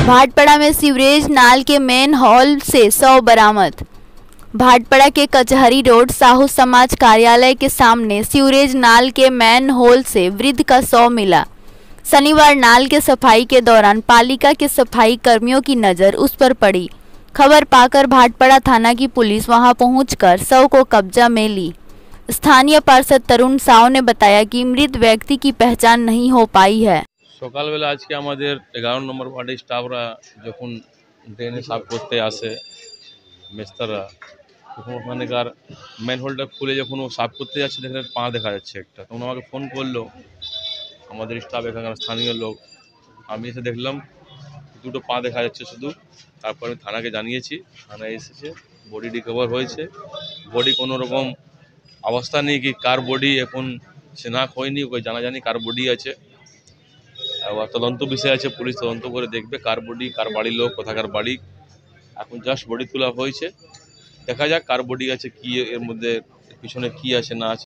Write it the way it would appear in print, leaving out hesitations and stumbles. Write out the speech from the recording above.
भाटपड़ा में सीवरेज नाल के मेन हॉल से 100 बरामद। भाटपड़ा के कचहरी रोड साहू समाज कार्यालय के सामने सीवरेज नाल के मैन होल से वृद्ध का 100 मिला। शनिवार नाल के सफाई के दौरान पालिका के सफाई कर्मियों की नज़र उस पर पड़ी। खबर पाकर भाटपड़ा थाना की पुलिस वहां पहुंचकर शव को कब्जा में ली। स्थानीय पार्षद तरुण साव ने बताया कि मृत व्यक्ति की पहचान नहीं हो पाई है। সকালবেলা আজকে আমাদের 11 নম্বর ওয়ার্ডের স্টাফরা যখন ড্রেনে সাফ করতে আসে মিস্ত্রিরা, তখন ওখানকার ম্যানহোলটা খুলে যখন ও সাফ করতে যাচ্ছে দেখেন পা দেখা যাচ্ছে একটা। তখন আমাকে ফোন করলো আমাদের স্টাফ, এখানকার স্থানীয় লোক। আমি এসে দেখলাম দুটো পা দেখা যাচ্ছে শুধু। তারপর আমি থানাকে জানিয়েছি, থানায় এসেছে, বডি রিকভার হয়েছে। বডি কোনো রকম অবস্থা নেই কি কার বডি এখন শনাক্ত হয়নি, ওই জানাজানি কার বডি আছে। তদন্ত বিষয় আছে, পুলিশ তদন্ত করে দেখবে কার বডি, কার বাড়ির লোক, কোথাকার বাড়ি। এখন জাস্ট বডি তোলা হয়েছে, দেখা যাক কার বডি আছে, কি এর মধ্যে পিছনে কি আছে না আছে।